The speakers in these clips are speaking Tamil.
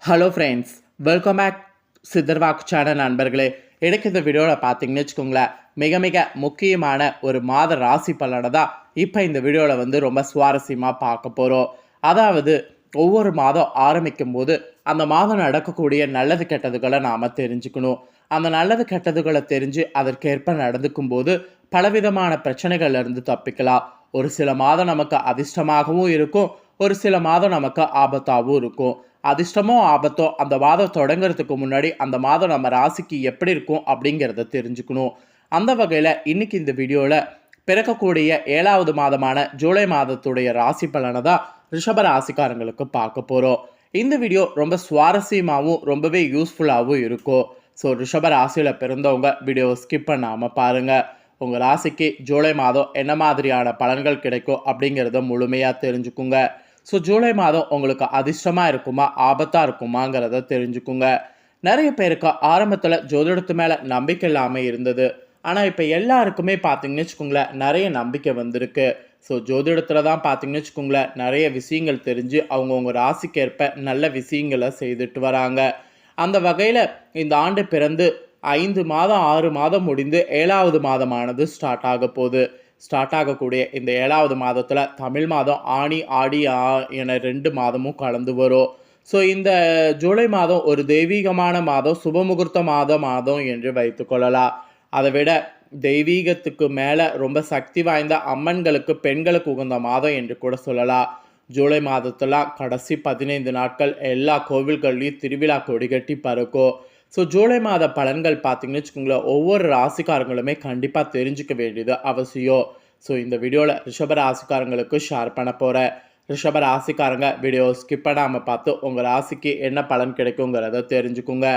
Hello friends, welcome back Siddharvak channel நண்பர்களே. எனக்கு இந்த வீடியோவில் பார்த்தீங்கன்னு வச்சுக்கோங்களேன், மிக மிக முக்கியமான ஒரு மாத ராசி பலனை தான் இப்போ இந்த வீடியோவில் ரொம்ப சுவாரஸ்யமாக பார்க்க போகிறோம். அதாவது ஒவ்வொரு மாதம் ஆரம்பிக்கும் போது அந்த மாதம் நடக்கக்கூடிய நல்லது கெட்டதுகளை நாம் தெரிஞ்சுக்கணும். அந்த நல்லது கெட்டதுகளை தெரிஞ்சு அதற்கேற்ப நடந்துக்கும் போது பலவிதமான பிரச்சனைகள்லேருந்து தப்பிக்கலாம். ஒரு சில மாதம் நமக்கு அதிர்ஷ்டமாகவும் இருக்கும், ஒரு சில மாதம் நமக்கு ஆபத்தாகவும் இருக்கும். அதிர்ஷ்டமோ ஆபத்தோ அந்த மாதம் தொடங்குறதுக்கு முன்னாடி அந்த மாதம் நம்ம ராசிக்கு எப்படி இருக்கும் அப்படிங்கிறத தெரிஞ்சுக்கணும். அந்த வகையில் இன்னைக்கு இந்த வீடியோவில் பிறக்கக்கூடிய 7வது மாதமான ஜூலை மாதத்துடைய ராசி பலனை தான் ரிஷப ராசிக்காரங்களுக்கு பார்க்க போகிறோம். இந்த வீடியோ ரொம்ப சுவாரஸ்யமாகவும் ரொம்பவே யூஸ்ஃபுல்லாகவும் இருக்கும். ஸோ ரிஷப ராசியில் பிறந்தவங்க வீடியோவை ஸ்கிப் பண்ணாமல் பாருங்கள். உங்கள் ராசிக்கு ஜூலை மாதம் என்ன மாதிரியான பலன்கள் கிடைக்கும் அப்படிங்கிறத முழுமையாக தெரிஞ்சுக்குங்க. ஸோ ஜூலை மாதம் உங்களுக்கு அதிர்ஷ்டமாக இருக்குமா ஆபத்தாக இருக்குமாங்கிறத தெரிஞ்சுக்குங்க. நிறைய பேருக்கு ஆரம்பத்தில் ஜோதிடத்து மேலே நம்பிக்கை இல்லாமல் இருந்தது. ஆனால் இப்போ எல்லாருக்குமே பார்த்தீங்கன்னு வச்சுக்கோங்களேன், நிறைய நம்பிக்கை வந்திருக்கு. ஸோ ஜோதிடத்தில் தான் பார்த்தீங்கன்னு வச்சுக்கோங்களேன், நிறைய விஷயங்கள் தெரிஞ்சு அவங்கவுங்க ராசிக்கேற்ப நல்ல விஷயங்களை செய்துட்டு வராங்க. அந்த வகையில் இந்த ஆண்டு பிறந்து 5 மாதம் 6 மாதம் முடிந்து 7வது மாதமானது ஸ்டார்ட் ஆகக்கூடிய இந்த 7வது மாதத்தில் தமிழ் மாதம் ஆனி ஆடி என 2 மாதமும் கலந்து வரும். ஸோ இந்த ஜூலை மாதம் ஒரு தெய்வீகமான மாதம், சுபமுகூர்த்த மாதம் என்று வைத்துக்கொள்ளலாம். அதை விட தெய்வீகத்துக்கு மேலே ரொம்ப சக்தி வாய்ந்த அம்மன்களுக்கு பெண்களுக்கு உகந்த மாதம் என்று கூட சொல்லலாம். ஜூலை மாதத்தெல்லாம் கடைசி 15 நாட்கள் எல்லா கோவில்கள்லையும் திருவிழா கொடிகட்டி பறக்கும். ஸோ ஜூலை மாத பலன்கள் பார்த்தீங்கன்னு வச்சுக்கோங்களேன், ஒவ்வொரு ராசிக்காரங்களுமே கண்டிப்பாக தெரிஞ்சுக்க வேண்டியது அவசியம். ஸோ இந்த வீடியோவில் ரிஷப ராசிக்காரங்களுக்கு ஷேர் பண்ண போகிறேன். ரிஷப ராசிக்காரங்க வீடியோ ஸ்கிப் பண்ணாமல் பார்த்து உங்கள் ராசிக்கு என்ன பலன் கிடைக்குங்கிறத தெரிஞ்சுக்குங்க.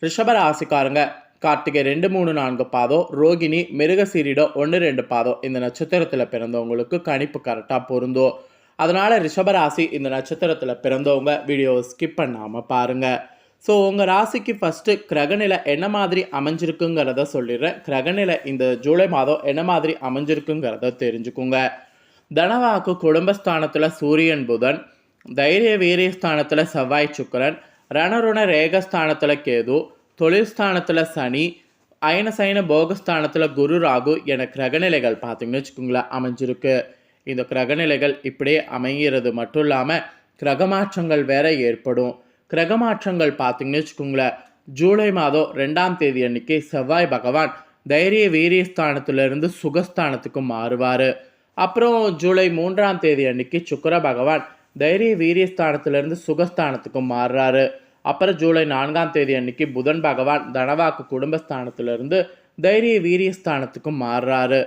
ரிஷப ராசிக்காரங்க கார்த்திகை 2, 3, 4 பாதம், ரோகிணி, மிருகசீரிடம் 1, 2 பாதம் இந்த நட்சத்திரத்தில் பிறந்தவங்களுக்கு கணிப்பு கரெக்டாக பொருந்தும். அதனால் ரிஷபராசி இந்த நட்சத்திரத்தில் பிறந்தவங்க வீடியோவை ஸ்கிப் பண்ணாமல் பாருங்கள். ஸோ உங்கள் ராசிக்கு ஃபஸ்ட்டு கிரகநிலை என்ன மாதிரி அமைஞ்சிருக்குங்கிறத சொல்லிடுறேன். கிரகநிலை இந்த ஜூலை மாதம் என்ன மாதிரி அமைஞ்சிருக்குங்கிறத தெரிஞ்சுக்குங்க. தனவாக்கு குடும்பஸ்தானத்தில் சூரியன் புதன், தைரிய வீரியஸ்தானத்தில் செவ்வாய் சுக்கிரன், ரணருண ரேகஸ்தானத்தில் கேது, தொழில் ஸ்தானத்தில் சனி, அயனசைன போகஸ்தானத்தில் குரு ராகு என கிரகநிலைகள் பார்த்திங்கன்னு வச்சுக்கோங்களேன் அமைஞ்சிருக்கு. இந்த கிரகநிலைகள் இப்படியே அமைகிறது மட்டும் இல்லாமல் கிரகமாற்றங்கள் வேற ஏற்படும். கிரகமாற்றங்கள் பார்த்திங்கன்னு வச்சுக்கோங்களேன், ஜூலை மாதம் 2ஆம் தேதி அன்னைக்கு செவ்வாய் பகவான் தைரிய வீரியஸ்தானத்திலிருந்து சுகஸ்தானத்துக்கு மாறுவார். அப்புறம் ஜூலை 3ஆம் தேதி அன்னைக்கு சுக்கிர பகவான் தைரிய வீரியஸ்தானத்திலிருந்து சுகஸ்தானத்துக்கு மாறுறாரு. அப்புறம் ஜூலை 4ஆம் தேதி அன்னைக்கு புதன் பகவான் தனவாக்கு குடும்பஸ்தானத்திலிருந்து தைரிய வீரியஸ்தானத்துக்கு மாறுறாரு.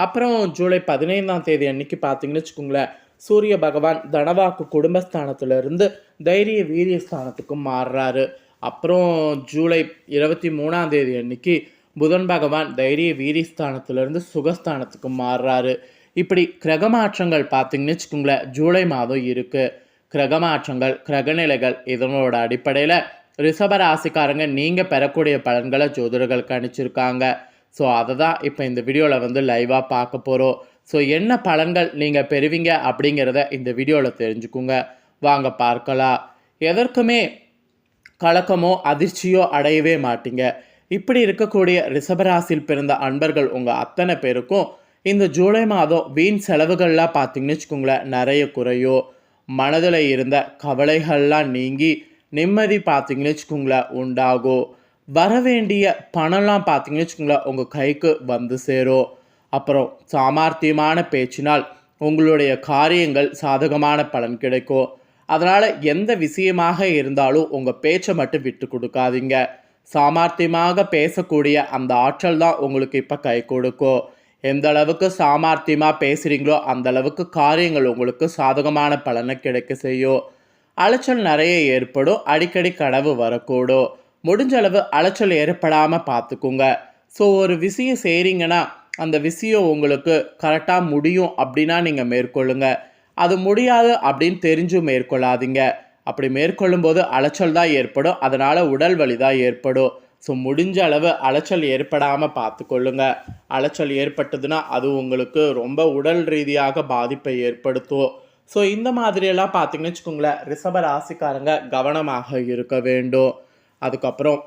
அப்புறம் ஜூலை 15ஆம் தேதி அன்னைக்கு பார்த்தீங்கன்னு வச்சுக்கோங்களேன், சூரிய பகவான் தனவாக்கு குடும்பஸ்தானத்திலிருந்து தைரிய வீரியஸ்தானத்துக்கும் மாறுறாரு. அப்புறம் ஜூலை 23ஆம் தேதி அன்னைக்கு புதன் பகவான் தைரிய வீரியஸ்தானத்திலிருந்து சுகஸ்தானத்துக்கும் மாறுறாரு. இப்படி கிரகமாற்றங்கள் பார்த்தீங்கன்னு வச்சுக்கோங்களேன், ஜூலை மாதம் இருக்குது. கிரகமாற்றங்கள், கிரகநிலைகள் இதனோட அடிப்படையில் ரிஷபராசிக்காரங்க நீங்கள் பெறக்கூடிய பலன்களை ஜோதிடர்கள் கணிச்சிருக்காங்க. ஸோ அதை தான் இப்போ இந்த வீடியோவில் லைவாக பார்க்க போகிறோம். ஸோ என்ன பலன்கள் நீங்கள் பெறுவீங்க அப்படிங்கிறத இந்த வீடியோவில் தெரிஞ்சுக்குங்க. வாங்க பார்க்கலாம். எதற்குமே கலக்கமோ அதிர்ச்சியோ அடையவே மாட்டீங்க. இப்படி இருக்கக்கூடிய ரிஷபராசியில் பிறந்த அன்பர்கள் உங்கள் அத்தனை பேருக்கும் இந்த ஜூலை மாதம் வீண் செலவுகள்லாம் பார்த்தீங்கன்னு வச்சுக்கோங்களேன் நிறைய குறையோ, மனதில் இருந்த கவலைகள்லாம் நீங்கி நிம்மதி பார்த்தீங்கன்னு வச்சுக்கோங்களேன் உண்டாகும். வரவேண்டிய பணம்லாம் பார்த்தீங்கன்னு வச்சுக்கோங்களேன் உங்கள் கைக்கு வந்து சேரும். அப்புறம் சாமர்த்தியமான பேச்சினால் உங்களுடைய காரியங்கள் சாதகமான பலன் கிடைக்கும். அதனால் எந்த விஷயமாக இருந்தாலும் உங்கள் பேச்சை மட்டும் விட்டு கொடுக்காதீங்க. சாமர்த்தியமாக பேசக்கூடிய அந்த ஆற்றல் தான் உங்களுக்கு இப்போ கை கொடுக்கும். எந்த அளவுக்கு சாமர்த்தியமாக பேசுகிறீங்களோ அந்த அளவுக்கு காரியங்கள் உங்களுக்கு சாதகமான பலனை கிடைக்க செய்யும். அலைச்சல் நிறைய ஏற்படும், அடிக்கடி கனவு வரக்கூடும். முடிஞ்ச அளவு அலைச்சல் ஏற்படாமல் பார்த்துக்குங்க. ஸோ ஒரு விஷயம் செய்கிறீங்கன்னா அந்த விஷயம் உங்களுக்கு கரெக்டாக முடியும் அப்படின்னா நீங்கள் மேற்கொள்ளுங்க. அது முடியாது அப்படின்னு தெரிஞ்சும் மேற்கொள்ளாதீங்க. அப்படி மேற்கொள்ளும்போது அலைச்சல் தான் ஏற்படும், அதனால் உடல் வலி தான் ஏற்படும். ஸோ முடிஞ்ச அளவு அலைச்சல் ஏற்படாமல் பார்த்துக்கொள்ளுங்க. அலைச்சல் ஏற்பட்டதுன்னா அது உங்களுக்கு ரொம்ப உடல் ரீதியாக பாதிப்பை ஏற்படுத்தும். ஸோ இந்த மாதிரியெல்லாம் பார்த்தீங்கன்னு வச்சுக்கோங்களேன், ரிஷப ராசிக்காரங்க கவனமாக இருக்க வேண்டும். அதுக்கப்புறம்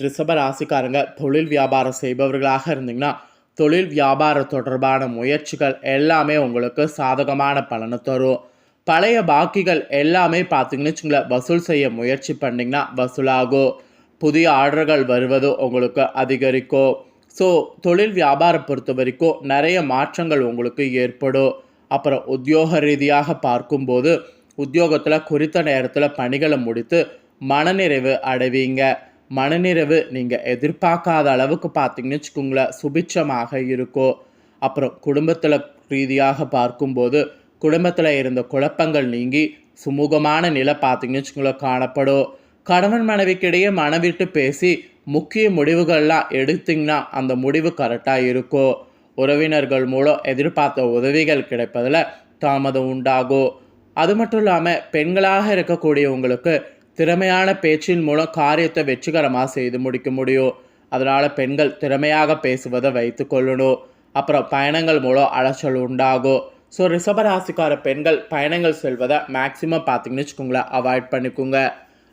ரிஷப ராசிக்காரங்க தொழில் வியாபாரம் செய்பவர்களாக இருந்தீங்கன்னா, தொழில் வியாபாரம் தொடர்பான முயற்சிகள் எல்லாமே உங்களுக்கு சாதகமான பலனை தரும். பழைய பாக்கிகள் எல்லாமே பார்த்தீங்கன்னு வச்சுங்களேன், வசூல் செய்ய முயற்சி பண்ணிங்கன்னா வசூலாகும். புதிய ஆர்டர்கள் வருவது உங்களுக்கு அதிகரிக்கும். ஸோ தொழில் வியாபாரம் பொறுத்த வரைக்கும் நிறைய மாற்றங்கள் உங்களுக்கு ஏற்படும். அப்புறம் உத்தியோக ரீதியாக பார்க்கும்போது உத்தியோகத்தில் குறித்த நேரத்தில் பணிகளை முடித்து மனநிறைவு அடைவீங்க. மனநிறைவு நீங்கள் எதிர்பார்க்காத அளவுக்கு பார்த்தீங்கன்னு வச்சுக்கோங்களேன், சுபிட்சமாக இருக்கும். அப்புறம் குடும்பத்தில் ரீதியாக பார்க்கும்போது குடும்பத்தில் இருந்த குழப்பங்கள் நீங்கி சுமூகமான நிலை பார்த்தீங்கன்னு வச்சுக்கோங்களேன் காணப்படும். கணவன் மனைவிக்கிடையே மனவிட்டு பேசி முக்கிய முடிவுகள்லாம் எடுத்திங்கன்னா அந்த முடிவு கரெக்டாக இருக்கும். உறவினர்கள் மூலம் எதிர்பார்த்த உதவிகள் கிடைப்பதில் தாமதம் உண்டாகும். அது மட்டும் இல்லாமல் பெண்களாக இருக்கக்கூடியவங்களுக்கு திறமையான பேச்சின் மூலம் காரியத்தை வெற்றிகரமாக செய்து முடிக்க முடியும். அதனால் பெண்கள் திறமையாக பேசுவதை வைத்து கொள்ளணும். அப்புறம் பயணங்கள் மூலம் அலைச்சல் உண்டாகும். ஸோ ரிஷபராசிக்கார பெண்கள் பயணங்கள் செல்வதை மேக்சிமம் பார்த்தீங்கன்னு வச்சுக்கோங்களேன் அவாய்ட் பண்ணிக்கோங்க.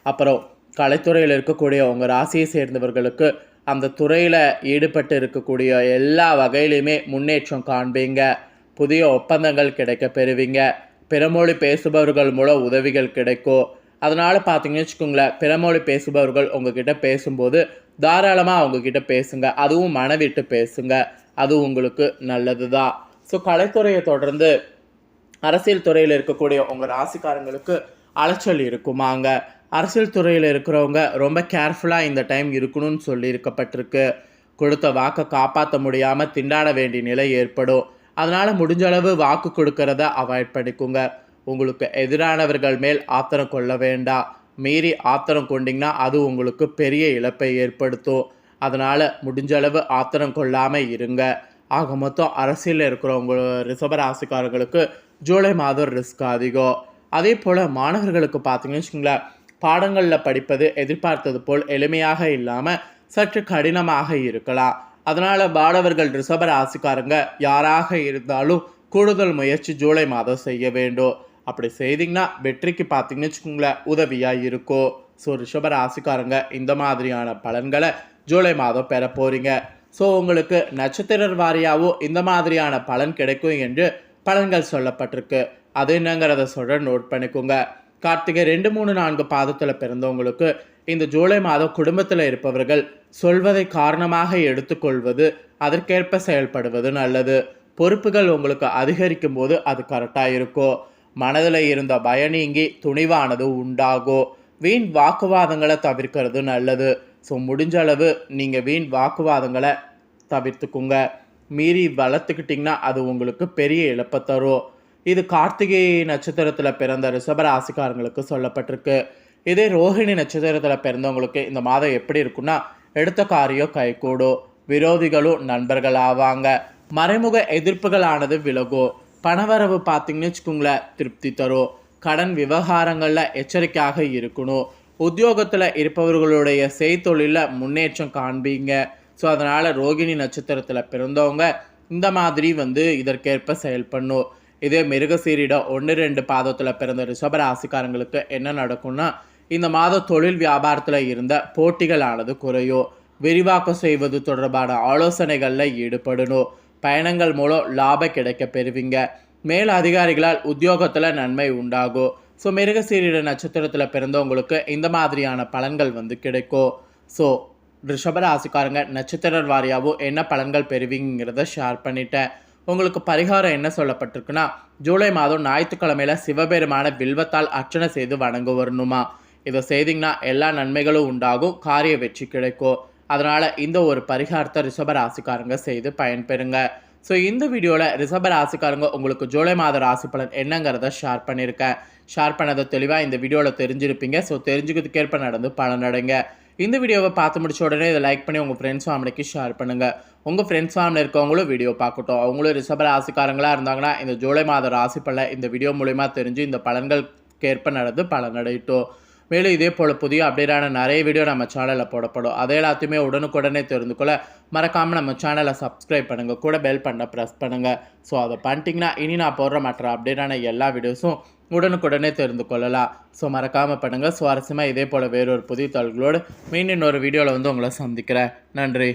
அப்புறம் கலைத்துறையில் இருக்கக்கூடிய உங்கள் ராசியை சேர்ந்தவர்களுக்கு அந்த துறையில் ஈடுபட்டு இருக்கக்கூடிய எல்லா வகையிலையுமே முன்னேற்றம் காண்பீங்க. புதிய ஒப்பந்தங்கள் கிடைக்க பெறுவீங்க. பிறமொழி பேசுபவர்கள் மூலம் உதவிகள் கிடைக்கும். அதனால் பார்த்தீங்கன்னு வச்சுக்கோங்களேன், பிறமொழி பேசுபவர்கள் உங்ககிட்ட பேசும்போது தாராளமாக அவங்கக்கிட்ட பேசுங்க. அதுவும் மனவிட்டு பேசுங்க. அது உங்களுக்கு நல்லது தான். ஸோ கலைத்துறையை தொடர்ந்து அரசியல் துறையில் இருக்கக்கூடிய உங்கள் ராசிக்காரங்களுக்கு அலைச்சல் இருக்குமாங்க. அரசியல் துறையில் இருக்கிறவங்க ரொம்ப கேர்ஃபுல்லாக இந்த டைம் இருக்கணும்னு சொல்லியிருக்கப்பட்டிருக்கு. கொடுத்த வாக்கை காப்பாற்ற முடியாமல் திண்டாட வேண்டிய நிலை ஏற்படும். அதனால் முடிஞ்ச அளவு வாக்கு கொடுக்கறத அவாய்ட் பண்ணிக்கோங்க. உங்களுக்கு எதிரானவர்கள் மேல் ஆத்திரம் கொள்ள வேண்டாம். மீறி ஆத்திரம் கொண்டிங்கன்னா அது உங்களுக்கு பெரிய இழப்பை ஏற்படுத்தும். அதனால் முடிஞ்ச அளவு ஆத்திரம் கொள்ளாமல் இருங்க. ஆக மொத்தம் அரசியலில் இருக்கிறவங்க ரிஷபராசிக்காரர்களுக்கு ஜூலை மாதம் ரிஸ்க் அதிகம். அதே போல் மாணவர்களுக்கு பார்த்தீங்கன்னு வச்சுக்கோங்களேன், பாடங்களில் படிப்பது எதிர்பார்த்தது போல் எளிமையாக இல்லாமல் சற்று கடினமாக இருக்கலாம். அதனால் மாணவர்கள் ரிஷபராசிக்காரங்க யாராக இருந்தாலும் கூடுதல் முயற்சி ஜூலை மாதம் செய்ய வேண்டும். அப்படி செய்திங்கன்னா வெற்றிக்கு பார்த்தீங்கன்னு வச்சுக்கோங்களேன் உதவியாக இருக்கும். ஸோ ரிஷபராசிக்காரங்க இந்த மாதிரியான பலன்களை ஜூலை மாதம் பெற போகிறீங்க. ஸோ உங்களுக்கு நட்சத்திர வாரியாகவும் இந்த மாதிரியான பலன் கிடைக்கும் என்று பலன்கள் சொல்லப்பட்டிருக்கு. அது என்னங்கிறத சொல்கிற நோட் பண்ணிக்கோங்க. கார்த்திகை 2, 3, 4 பாதத்தில் பிறந்தவங்களுக்கு இந்த ஜூலை மாதம் குடும்பத்தில் இருப்பவர்கள் சொல்வதை காரணமாக எடுத்துக்கொள்வது, அதற்கேற்ப செயல்படுவது நல்லது. பொறுப்புகள் உங்களுக்கு அதிகரிக்கும் போது அது கரெக்டாக இருக்கும். மனதில் இருந்த பய நீங்கி துணிவானது உண்டாகும். வீண் வாக்குவாதங்களை தவிர்க்கிறது நல்லது. ஸோ முடிஞ்ச அளவு நீங்கள் வீண் வாக்குவாதங்களை தவிர்த்துக்குங்க. மீறி வளர்த்துக்கிட்டிங்கன்னா அது உங்களுக்கு பெரிய இழப்பை தரும். இது கார்த்திகை நட்சத்திரத்தில் பிறந்த ரிஷபராசிக்காரங்களுக்கு சொல்லப்பட்டிருக்கு. இதே ரோஹிணி நட்சத்திரத்தில் பிறந்தவங்களுக்கு இந்த மாதம் எப்படி இருக்குன்னா, எடுத்த காரியம் கைகூடும். விரோதிகளும் நண்பர்கள் ஆவாங்க. மறைமுக எதிர்ப்புகளானது விலகும். பணவரவு பார்த்தீங்கன்னு வச்சுக்கோங்களேன் திருப்தி தரும். கடன் விவகாரங்களில் எச்சரிக்கையாக இருக்கணும். உத்தியோகத்தில் இருப்பவர்களுடைய செய்தொழிலில் முன்னேற்றம் காண்பீங்க. ஸோ அதனால் ரோகிணி நட்சத்திரத்தில் பிறந்தவங்க இந்த மாதிரி இதற்கேற்ப செயல்படணும். இதே மிருகசீரிடம் 1, 2 பாதத்தில் பிறந்த ரிஷபராசிக்காரங்களுக்கு என்ன நடக்கும்னா, இந்த மாதம் தொழில் வியாபாரத்தில் இருந்த போட்டிகளானது குறையும். விரிவாக்கம் செய்வது தொடர்பான ஆலோசனைகளில் ஈடுபடணும். பயணங்கள் மூலம் லாபம் கிடைக்க பெறுவீங்க. மேல் அதிகாரிகளால் உத்தியோகத்தில் நன்மை உண்டாகும். ஸோ மிருகசீரிட நட்சத்திரத்தில் பிறந்தவங்களுக்கு இந்த மாதிரியான பலன்கள் கிடைக்கும். ஸோ ரிஷபராசிக்காரங்க நட்சத்திர வாரியாகவும் என்ன பலன்கள் பெறுவீங்கிறத ஷேர் பண்ணிட்டேன். உங்களுக்கு பரிகாரம் என்ன சொல்லப்பட்டிருக்குன்னா, ஜூலை மாதம் ஞாயிற்றுக்கிழமையில் சிவபெருமான வில்வத்தால் அர்ச்சனை செய்து வணங்க வரணுமா. இதை செய்திங்கன்னா எல்லா நன்மைகளும் உண்டாகும். காரிய வெற்றி கிடைக்கும். அதனால் இந்த ஒரு பரிகாரத்தை ரிஷபராசிக்காரங்க செய்து பயன்பெறுங்க. ஸோ இந்த வீடியோவில் ரிஷபராசிக்காரங்க உங்களுக்கு ஜூலை மாத ராசி பலன் என்னங்கிறத ஷேர் பண்ணியிருக்கேன். ஷேர் பண்ணதை தெளிவாக இந்த வீடியோவில் தெரிஞ்சிருப்பீங்க. ஸோ தெரிஞ்சுக்கிறதுக்கேற்ப நடந்து பலனடைங்க. இந்த வீடியோவை பார்த்து முடிச்ச உடனே இதை லைக் பண்ணி உங்கள் ஃப்ரெண்ட்ஸ் ஃபேமிலிக்கு ஷேர் பண்ணுங்கள். உங்கள் ஃப்ரெண்ட்ஸ் ஃபேமிலி இருக்கவங்களும் வீடியோ பார்க்கட்டும். அவங்களும் ரிஷபராசிக்காரங்களாக இருந்தாங்கன்னா இந்த ஜூலை மாத ராசி பலன் இந்த வீடியோ மூலிமா தெரிஞ்சு இந்த பலன்களுக்கேற்ப நடந்து பலனடையட்டும். மேலும் இதே போல் புதிய அப்டேட்டான நிறைய வீடியோ நம்ம சேனலில் போடப்படும். அதை எல்லாத்தையுமே உடனுக்குடனே தெரிந்து கொள்ள மறக்காமல் நம்ம சேனலை சப்ஸ்கிரைப் பண்ணுங்கள், கூட பெல் பட்டனை ப்ரெஸ் பண்ணுங்கள். ஸோ அதை பண்ணிட்டீங்கன்னா இனி நான் போடுற மற்ற அப்டேட்டான எல்லா வீடியோஸும் உடனுக்குடனே தெரிந்து கொள்ளலாம். ஸோ மறக்காமல் பண்ணுங்கள். சுவாரஸ்யமாக இதே போல் வேறொரு புதிய தகவல்களோடு மீண்டும் இன்னொரு வீடியோவில் வந்து உங்களை சந்திக்கிறேன். நன்றி.